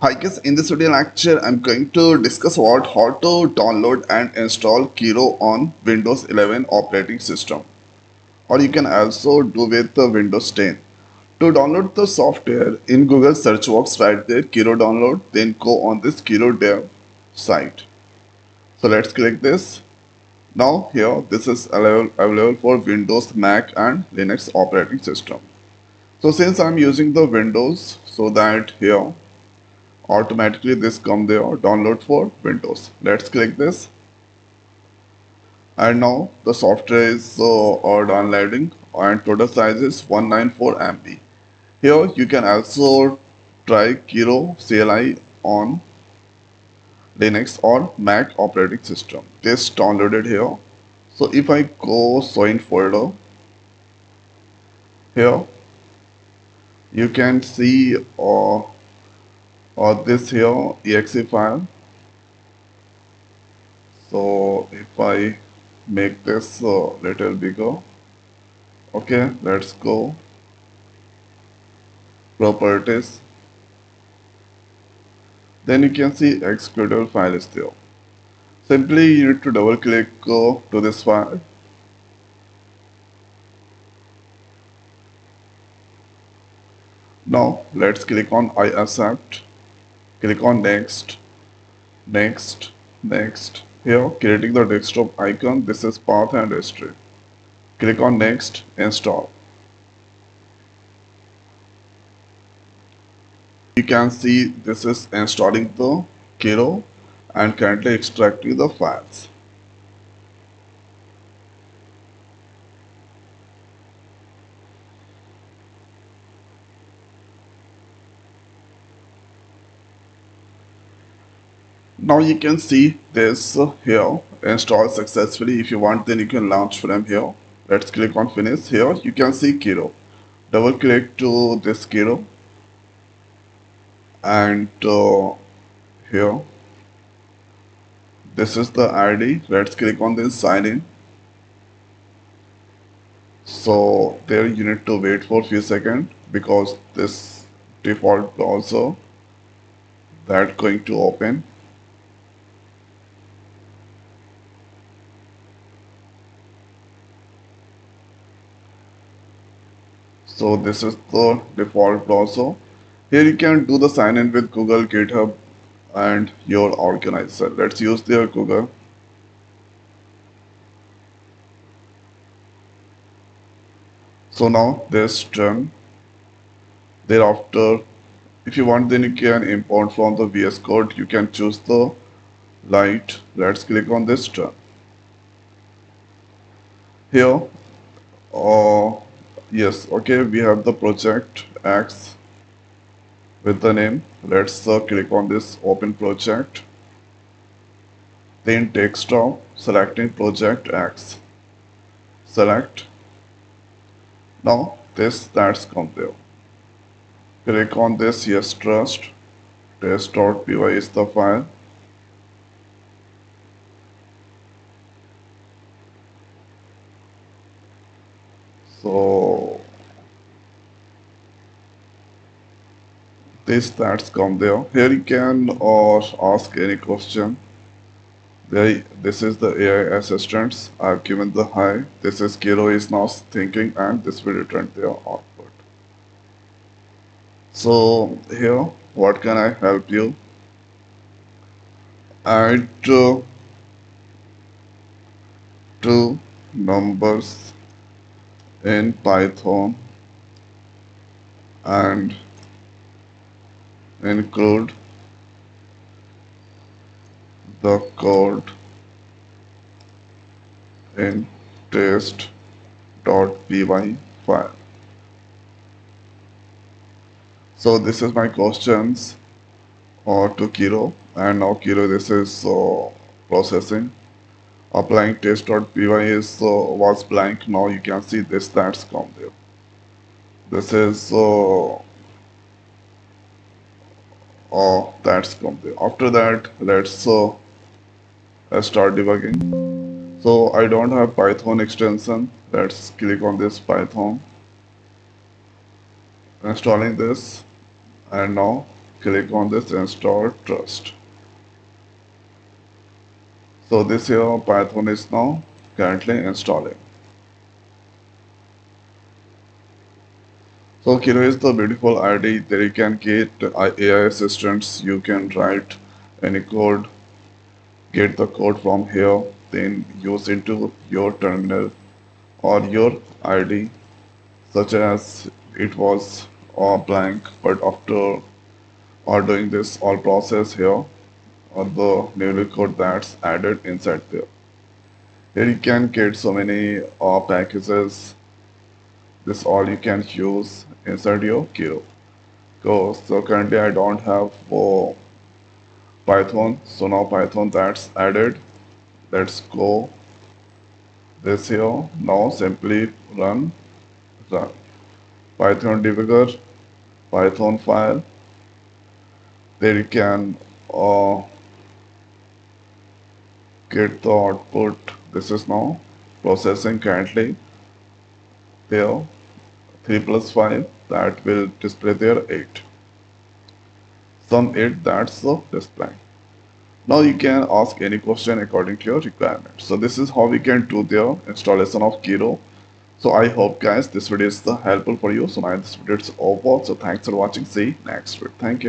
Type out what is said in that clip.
Hi guys, in this video lecture, I'm going to discuss about how to download and install Kiro on Windows 11 operating system, or you can also do with the Windows 10. To download the software, in Google search box right there, Kiro download, then go on this Kiro dev site. So let's click this. Now here, this is available for Windows, Mac and Linux operating system. So since I'm using the Windows, so that here automatically this come there download for Windows. Let's click this, and now the software is downloading, and total size is 194 MB. Here you can also try Kiro CLI on Linux or Mac operating system. This downloaded here. So if I go show in folder, here you can see this here exe file. So if I make this a little bigger, okay, let's go properties. Then you can see executable file is there. Simply you need to double click to this file. Now let's click on I accept. Click on next, next, next. Here creating the desktop icon. This is path and history. Click on next, install. You can see this is installing the Kiro and currently extracting the files. Now you can see this here installed successfully. If you want, then you can launch from here. Let's click on finish. Here you can see Kiro. Double click to this Kiro, and here this is the ID. Let's click on this sign in. So there you need to wait for a few seconds because this default browser that going to open. So this is the default browser. Here you can do the sign in with Google, GitHub and your organizer. Let's use their Google. So now this done. Thereafter, if you want, then you can import from the VS Code. You can choose the light. Let's click on this done. Here, uh, yes, okay, we have the project X with the name. Let's click on this open project. Then desktop, selecting project X. Select. Now this that's come there. Click on this yes trust. Test.py is the file. So this that's come there. Here you can ask any question. This is the AI assistants. I've given the hi. This is Kiro is now thinking, and this will return their output. So here, what can I help you? Add two numbers in Python and include the code in test.py file. So this is my questions to Kiro, and now Kiro this is processing. Applying test.py is was blank. Now you can see this that's come there. This is that's come there. After that, let's start debugging. So I don't have Python extension. Let's click on this Python. Installing this, and now click on this install trust. So this here Python is now currently installing. So Kiro is the beautiful IDE. There you can get AI assistants. You can write any code, get the code from here, then use into your terminal or your IDE, such as it was blank, but after doing this all process here, or the new code that's added inside there. Here you can get so many packages. This all you can use inside your Kiro. So currently I don't have Python. So now Python that's added. Let's go this here. Now simply run. Python debugger, Python file. There you can uh, get the output. This is now processing currently there. 3 plus 5 that will display there 8. Sum 8 that's the display. Now you can ask any question according to your requirement. So this is how we can do the installation of Kiro. So I hope guys this video is helpful for you. So now this video is over. So thanks for watching. See you next video. Thank you.